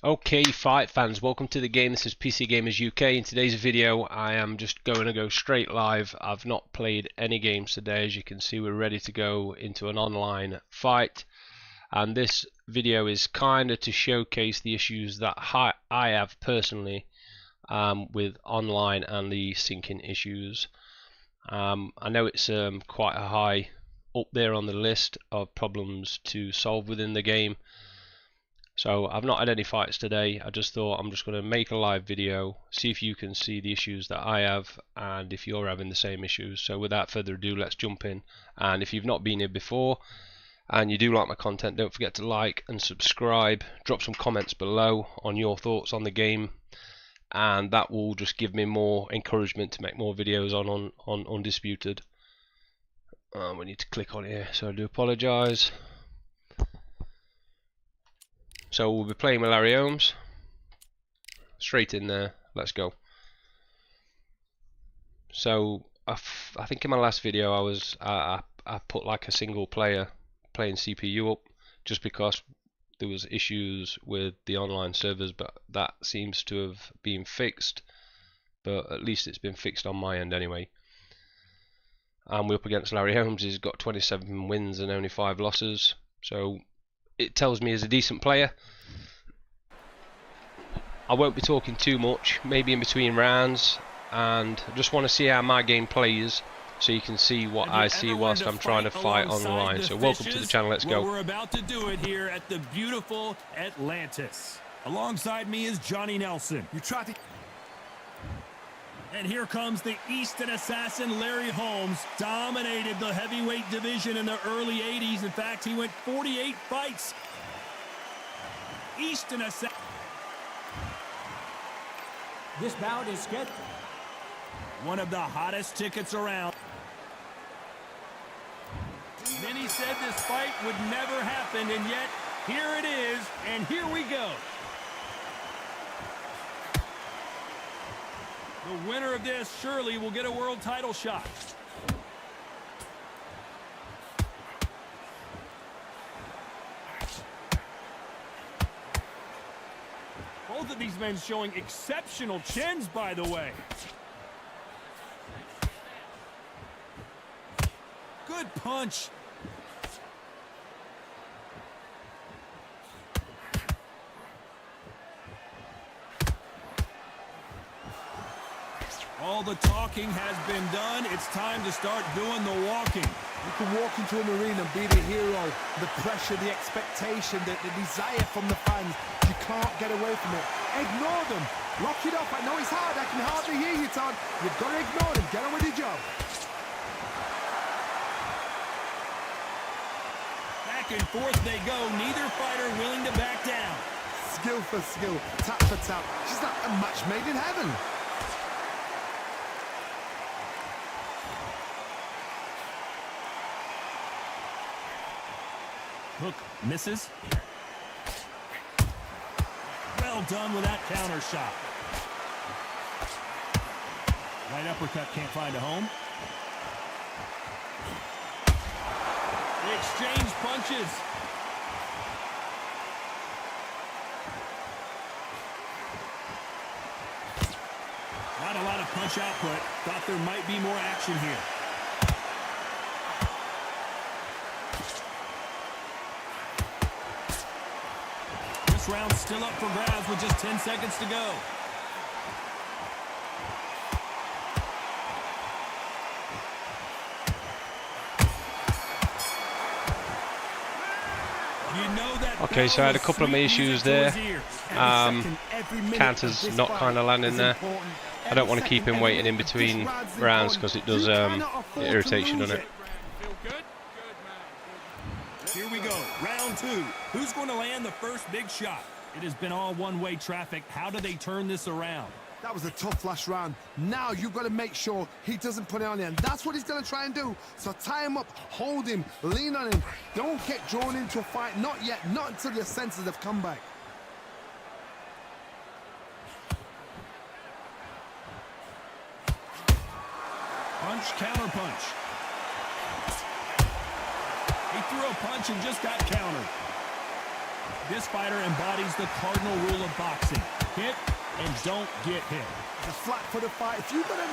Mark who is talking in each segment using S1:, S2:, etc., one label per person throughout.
S1: Okay, fight fans, welcome to the game. This is PC-Gamerz-UK. In today's video, I am just going to go straight live. I've not played any games today. As you can see, we're ready to go into an online fight. And this video is kind of to showcase the issues that I have personally with online and the syncing issues. I know it's quite a high up there on the list of problems to solve within the game. So I've not had any fights today. I just thought I'm just going to make a live video, see if you can see the issues that I have and if you're having the same issues. So without further ado, let's jump in. And if you've not been here before and you do like my content, don't forget to like and subscribe. Drop some comments below on your thoughts on the game, and that will just give me more encouragement to make more videos on Undisputed. We need to click on here, so I do apologise. So we'll be playing with Larry Holmes. Straight in there. Let's go. So I think in my last video I put like a single player playing CPU up just because there was issues with the online servers, but that seems to have been fixed. But at least it's been fixed on my end anyway. And we're up against Larry Holmes. He's got 27 wins and only 5 losses. So it tells me he's a decent player. I won't be talking too much, maybe in between rounds, and I just want to see how my game plays so you can see what I see whilst I'm trying to fight online. So welcome to the channel, let's go.
S2: We're about to do it here at the beautiful Atlantis. Alongside me is Johnny Nelson. And here comes the Easton assassin, Larry Holmes. Dominated the heavyweight division in the early 80s. In fact, he went 48 fights. Easton assassin.
S3: This bout is scheduled.
S2: One of the hottest tickets around. Many said this fight would never happen, and yet here it is, and here we go. The winner of this surely will get a world title shot. Both of these men showing exceptional chins, by the way. Good punch. All the talking has been done. It's time to start doing the walking.
S4: You can walk into an arena and be the hero. The pressure, the expectation, the desire from the fans. You can't get away from it. Ignore them. Lock it up. I know it's hard. I can hardly hear you, Todd. You've got to ignore them. Get on with your job.
S2: Back and forth they go. Neither fighter willing to back down.
S4: Skill for skill. Tap for tap. She's like a match made in heaven.
S2: Hook misses. Well done with that counter shot. Right uppercut can't find a home. They exchange punches. Not a lot of punch output. Thought there might be more action here. This round's still up for grabs with just 10 seconds to go.
S1: Okay, so I had a couple of my issues there. Counters not kind of landing there. I don't want to keep him waiting in between rounds because it does irritation on it.
S2: Here we go, round 2. Who's going to land the first big shot? It has been all one-way traffic. How do they turn this around?
S4: That was a tough last round. Now you've got to make sure he doesn't put it on you, and that's what he's going to try and do. So tie him up, hold him, lean on him. Don't get drawn into a fight. Not yet. Not until your senses have come back.
S2: Punch, counter punch. He threw a punch and just got countered. This fighter embodies the cardinal rule of boxing. Hit and don't get hit.
S4: The flat for the fight. If you've got a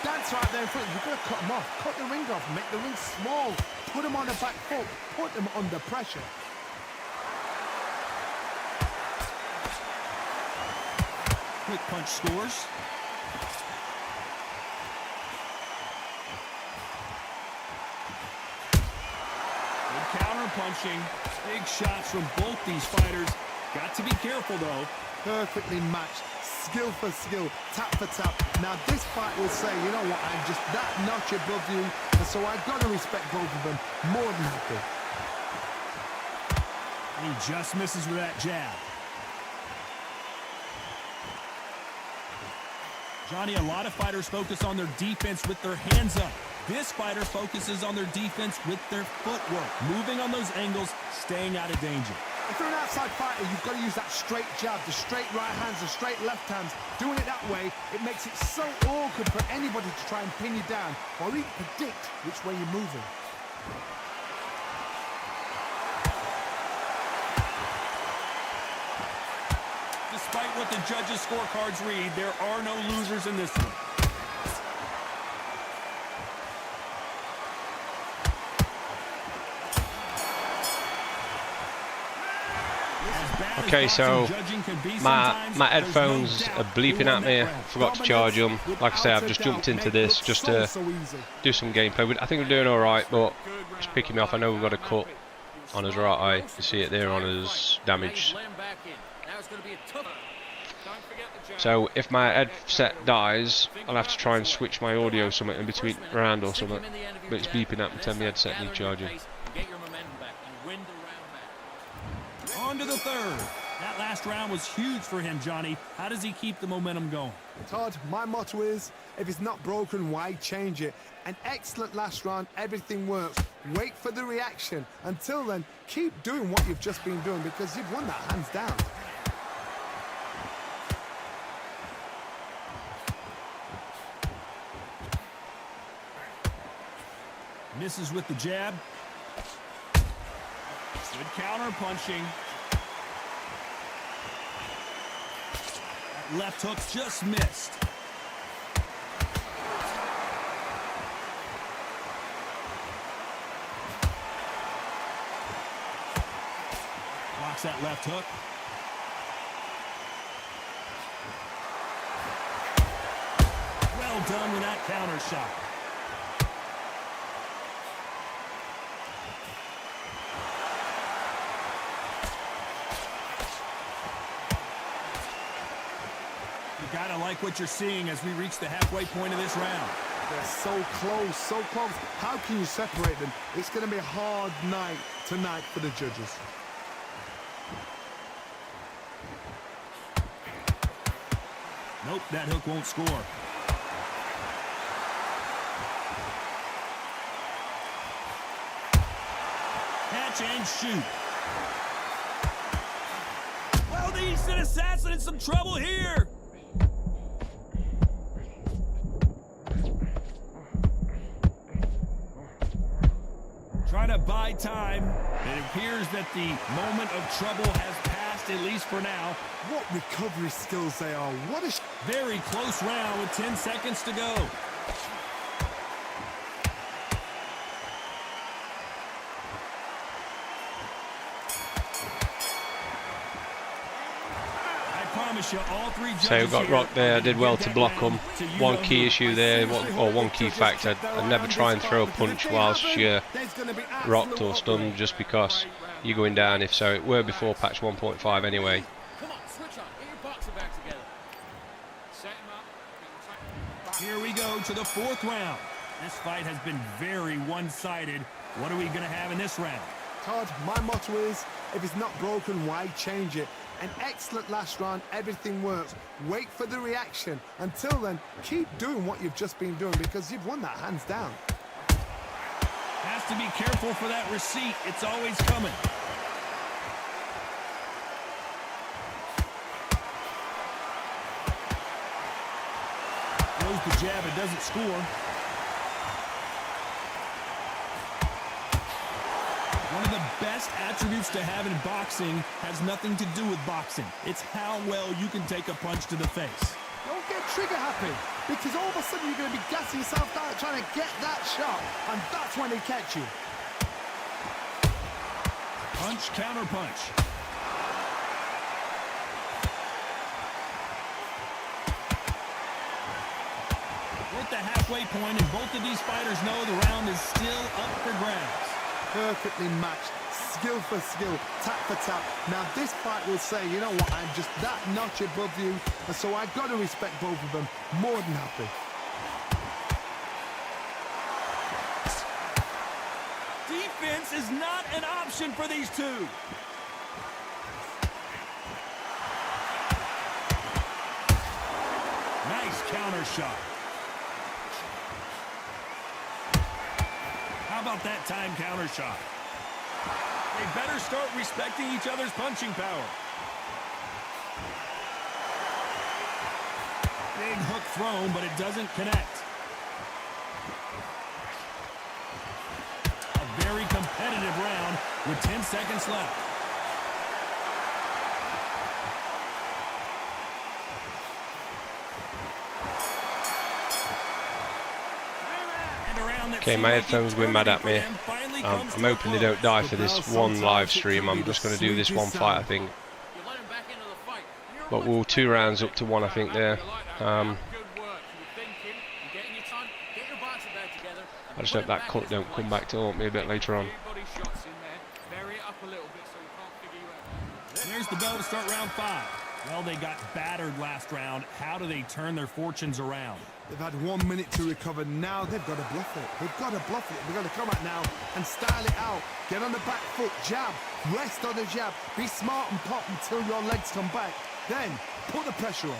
S4: dancer out there in front, you've got to cut him off. Cut the ring off. Make the ring small. Put him on the back foot. Put him under pressure.
S2: Quick punch scores. Good counter punching. Big shots from both these fighters. Got to be careful though.
S4: Perfectly matched. Skill for skill. Tap for tap. Now this fight will say, you know what, I'm just that notch above you. And so I've got to respect both of them more than happy.
S2: And he just misses with that jab. Johnny, a lot of fighters focus on their defense with their hands up. This fighter focuses on their defense with their footwork, moving on those angles, staying out of danger.
S4: If you're an outside fighter, you've got to use that straight jab, the straight right hands, the straight left hands. Doing it that way, it makes it so awkward for anybody to try and pin you down or even predict which way you're moving.
S2: Despite what the judges' scorecards read, there are no losers in this one.
S1: Okay, so my headphones are bleeping at me. I forgot to charge them. Like I say, I've just jumped into this just to do some gameplay. I think we're doing alright, but it's picking me off. I know we've got a cut on his right eye. You see it there on his damage. So if my headset dies, I'll have to try and switch my audio something in between round or something. But it's beeping at me, telling me headset needs charging.
S2: On to the third. That last round was huge for him, Johnny. How does he keep the momentum going?
S4: Todd, my motto is, if it's not broken, why change it? An excellent last round, everything works. Wait for the reaction. Until then, keep doing what you've just been doing because you've won that hands down.
S2: Misses with the jab. Good counter punching. That left hook just missed. Blocks that left hook. Well done with that counter shot. Gotta like what you're seeing as we reach the halfway point of this round.
S4: They're so close, so close. How can you separate them? It's going to be a hard night tonight for the judges.
S2: Nope, that hook won't score. Catch and shoot. Well, the Eastern Assassin in some trouble here. Trying to buy time. It appears that the moment of trouble has passed, at least for now.
S4: What recovery skills they are. What a...
S2: Very close round with 10 seconds to go. All three
S1: so we got rocked there. I did well to block them. One key issue there, or one key fact, I'd never try and throw a punch whilst you're rocked or stunned, just because you're going down. If so, it were before patch 1.5 anyway.
S2: Here we go to the fourth round. This fight has been very one-sided. What are we going to have in this round?
S4: Todd, my motto is, if it's not broken, why change it? An excellent last round, everything works. Wait for the reaction. Until then, keep doing what you've just been doing because you've won that hands down.
S2: Has to be careful for that receipt. It's always coming. Throws the jab, it doesn't score. One of the best attributes to have in boxing has nothing to do with boxing. It's how well you can take a punch to the face.
S4: Don't get trigger happy, because all of a sudden you're going to be gassing yourself out trying to get that shot, and that's when they catch you.
S2: Punch, counter punch. We're at the halfway point, and both of these fighters know the round is still up for grabs.
S4: Perfectly matched, skill for skill, tap for tap. Now this fight will say, you know what, I'm just that notch above you, and so I've got to respect both of them. More than happy.
S2: Defense is not an option for these two. Nice counter shot. How about that time counter shot? They better start respecting each other's punching power. Big hook thrown, but it doesn't connect. A very competitive round with 10 seconds left.
S1: Okay, my headphones went mad at me. I'm hoping they don't die for this one live stream. I'm just going to do this one fight, I think. But we're 2 rounds up to 1, I think, there. I just hope that cut don't come back to haunt me a bit later on.
S2: There's the bell to start round 5. Well, they got battered last round. How do they turn their fortunes around?
S4: They've had 1 minute to recover. Now they've got to bluff it. They've got to bluff it. They've got to come out now and style it out. Get on the back foot, jab, rest on the jab. Be smart and pop until your legs come back. Then put the pressure on.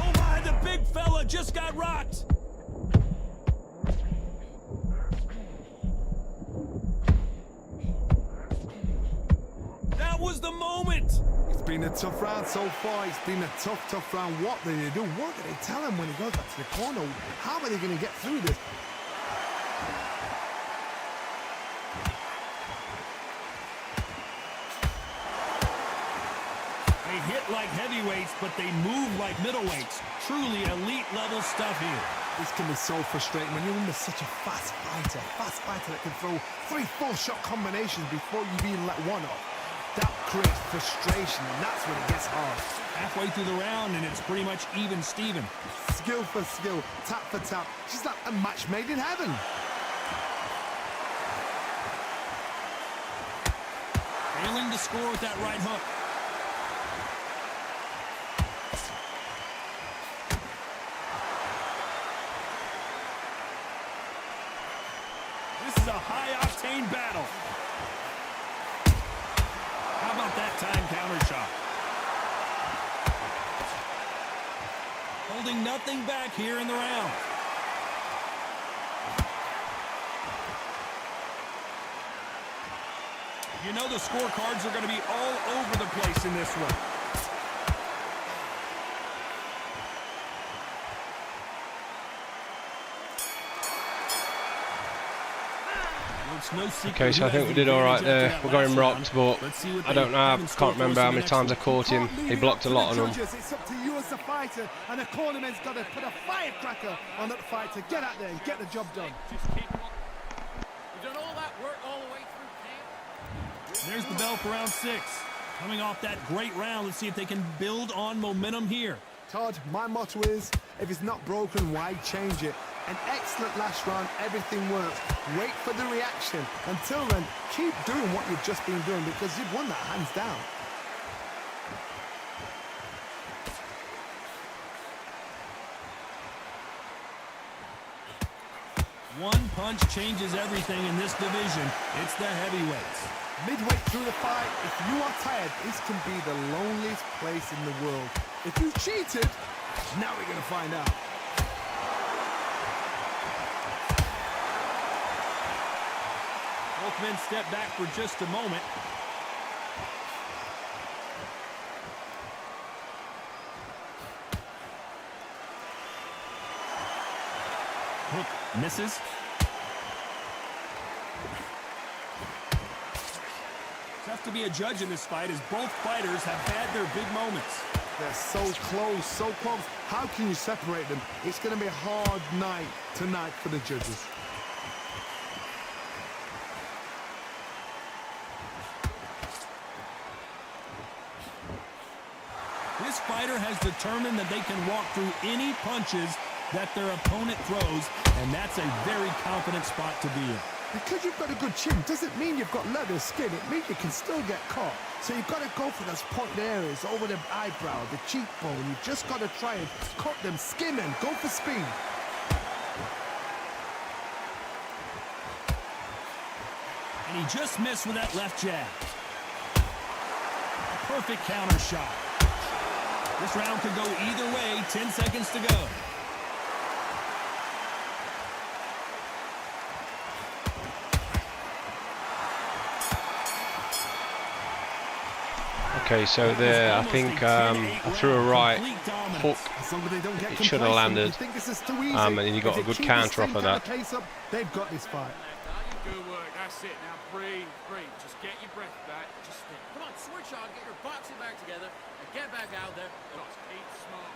S2: Oh my, the big fella just got rocked. That was the moment.
S4: It's been a tough round so far. It's been a tough round. What do they do? What do they tell him when he goes back to the corner? How are they going to get through this?
S2: They hit like heavyweights, but they move like middleweights. Truly elite level stuff here.
S4: This can be so frustrating when you're under such a fast fighter that can throw 3-4 shot combinations before you've even let one off. That creates frustration, and that's when it gets hard.
S2: Halfway through the round, and it's pretty much even Steven.
S4: Skill for skill, tap for tap. She's like a match made in heaven.
S2: Failing to score with that right hook. This is a high-octane battle. How about that time counter shot? Holding nothing back here in the round. You know the scorecards are going to be all over the place in this one.
S1: Okay, so I think we did alright there. We got him rocked, but I don't know, I can't remember how many times I caught him. He blocked a lot on him.
S4: It's up to you as the fighter, and the cornerman's got to put a firecracker on that fighter. Get out there and get the job done.
S2: There's the bell for round 6. Coming off that great round, let's see if they can build on momentum here.
S4: Todd, my motto is, if it's not broken, why change it? An excellent last round, everything works. Wait for the reaction. Until then, keep doing what you've just been doing because you've won that hands down.
S2: One punch changes everything in this division. It's the heavyweights.
S4: Midway through the fight, if you are tired, this can be the loneliest place in the world. If you cheated, now we're going to find out.
S2: Both men step back for just a moment. Hook misses. Tough to be a judge in this fight as both fighters have had their big moments.
S4: They're so close, so close. How can you separate them? It's going to be a hard night tonight for the judges.
S2: This fighter has determined that they can walk through any punches that their opponent throws, and that's a very confident spot to be in.
S4: Because you've got a good chin doesn't mean you've got leather skin. It means you can still get caught. So you've got to go for those pointed areas over the eyebrow, the cheekbone. You've just got to try and cut them, skin them, go for speed.
S2: And he just missed with that left jab. A perfect counter shot. This round could go either way. 10 seconds to go.
S1: Okay, so there, I think I threw a right hook. It should have landed, and he got a good counter off of that.
S4: They've got this fight.
S5: Good work, that's it. Now breathe, breathe. Just get your breath back. Just think. Come on, switch on, get your boxing back together, and get back out there. Just keep smart.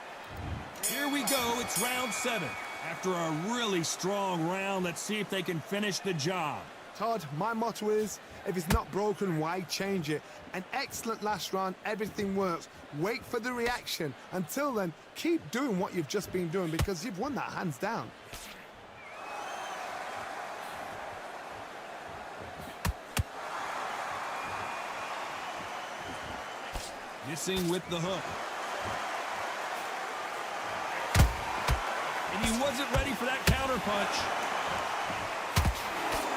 S2: Here we go, it's round 7. After a really strong round, let's see if they can finish the job.
S4: Todd, my motto is, if it's not broken, why change it? An excellent last round, everything works. Wait for the reaction. Until then, keep doing what you've just been doing because you've won that hands down.
S2: Missing with the hook. And he wasn't ready for that counter punch.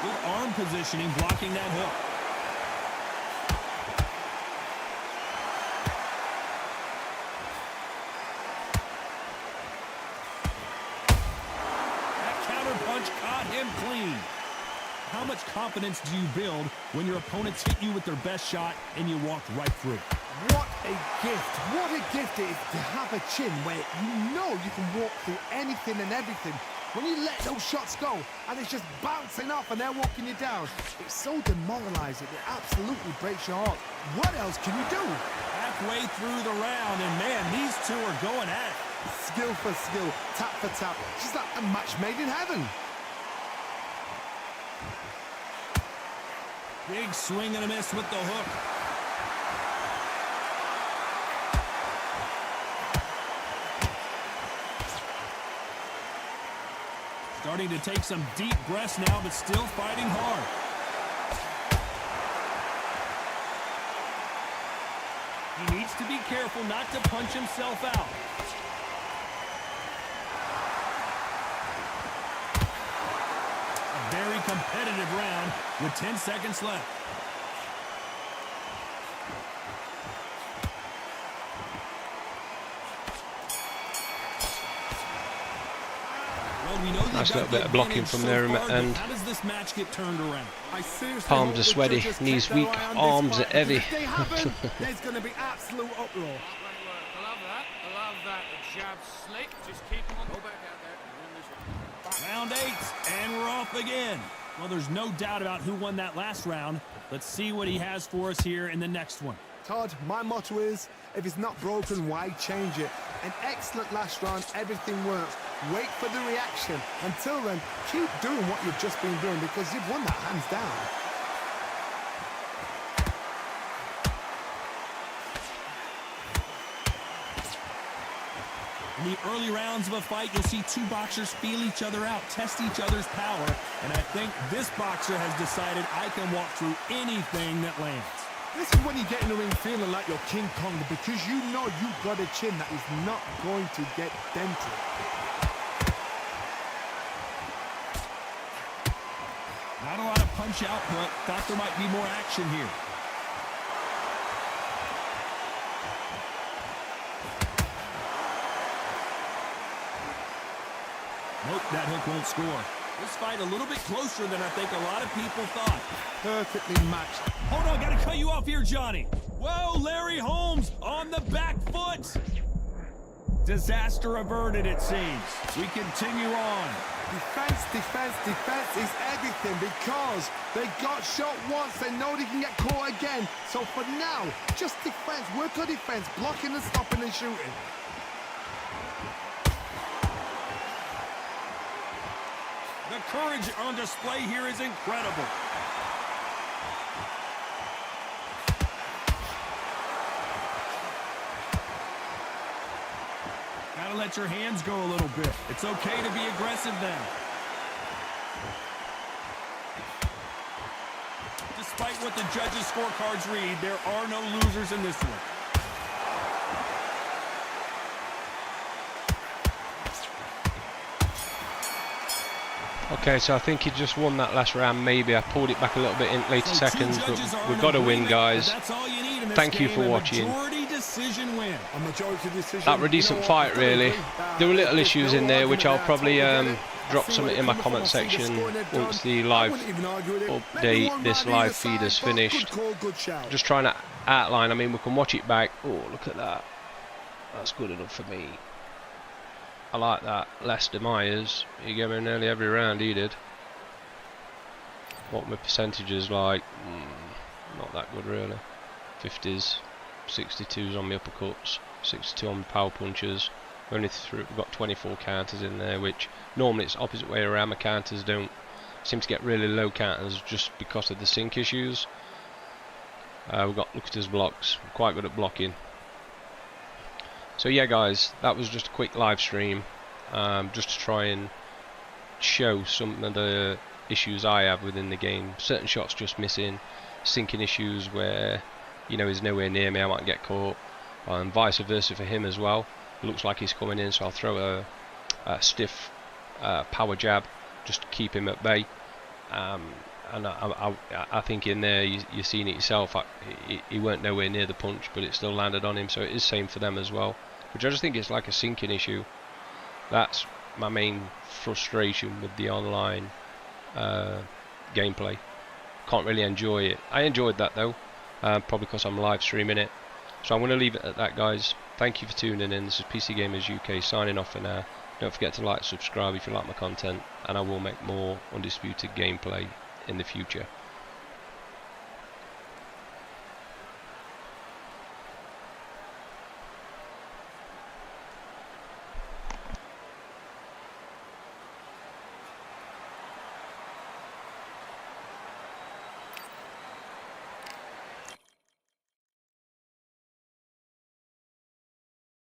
S2: Good arm positioning, blocking that hook. That counter punch caught him clean. How much confidence do you build when your opponents hit you with their best shot and you walk right through?
S4: What a gift. What a gift it is to have a chin where you know you can walk through anything and everything. When you let those shots go and it's just bouncing off and they're walking you down, it's so demoralizing. It absolutely breaks your heart. What else can you do?
S2: Halfway through the round, and man, these two are going at it.
S4: Skill for skill, tap for tap. Just like a match made in heaven.
S2: Big swing and a miss with the hook. Starting to take some deep breaths now, but still fighting hard. He needs to be careful not to punch himself out. A very competitive round with 10 seconds left.
S1: Nice little bit of blocking from there, and
S2: how does this match get turned around?
S1: palms are sweaty, knees weak, arms are heavy.
S4: If they haven't, there's going to be absolute uproar.
S5: I love that. I love that. The jab slick. Just keep him on. Go back out there and win this one.
S2: Round 8, and we're off again. Well, there's no doubt about who won that last round. Let's see what he has for us here in the next one.
S4: Todd, my motto is, if it's not broken, why change it? An excellent last round, everything works. Wait for the reaction. Until then, keep doing what you've just been doing because you've won that hands down.
S2: In the early rounds of a fight, you'll see two boxers feel each other out, test each other's power, and I think this boxer has decided I can walk through anything that lands.
S4: This is when you get in the ring feeling like you're King Kong because you know you've got a chin that is not going to get dented.
S2: Not a lot of punch output. Thought there might be more action here. Nope, that hook won't score. This fight a little bit closer than I think a lot of people thought.
S4: Perfectly matched.
S2: Hold on, gotta cut you off here, Johnny. Whoa, Larry Holmes on the back foot. Disaster averted, it seems. We continue on.
S4: Defense, defense, defense is everything because they got shot once. They know they can get caught again. So for now, just defense. Work on defense, blocking and stopping and shooting.
S2: The courage on display here is incredible. Gotta let your hands go a little bit. It's okay to be aggressive then. Despite what the judges' scorecards read, there are no losers in this one.
S1: Okay, so I think he just won that last round. Maybe I pulled it back a little bit in later seconds, but we've got to win, guys. Thank you for watching. That were a decent fight, really. There were little issues in there, which I'll probably drop something in my comment section once the live update, this live feed is finished. Just trying to outline. I mean, we can watch it back. Oh, look at that. That's good enough for me. I like that. Lester Myers, he gave me nearly every round he did. What my percentages like? Not that good really. 50s, 62s on my uppercuts, 62 on my power punches. We've got 24 counters in there, which normally it's opposite way around. My counters don't seem to get really low counters just because of the sync issues. We've got, look at his blocks, I'm quite good at blocking. So yeah guys, that was just a quick live stream, just to try and show some of the issues I have within the game. Certain shots just missing, sinking issues where, you know, he's nowhere near me, I might get caught, and vice versa for him as well. It looks like he's coming in, so I'll throw a stiff power jab just to keep him at bay. And I think in there, you're seeing it yourself, he weren't nowhere near the punch, but it still landed on him, so it is same for them as well, which I just think it's like a sinking issue. That's my main frustration with the online gameplay. Can't really enjoy it. I enjoyed that though, probably because I'm live streaming it. So I'm going to leave it at that, guys. Thank you for tuning in. This is PC-Gamerz-UK signing off for now. Don't forget to like, subscribe if you like my content, and I will make more Undisputed gameplay in the future.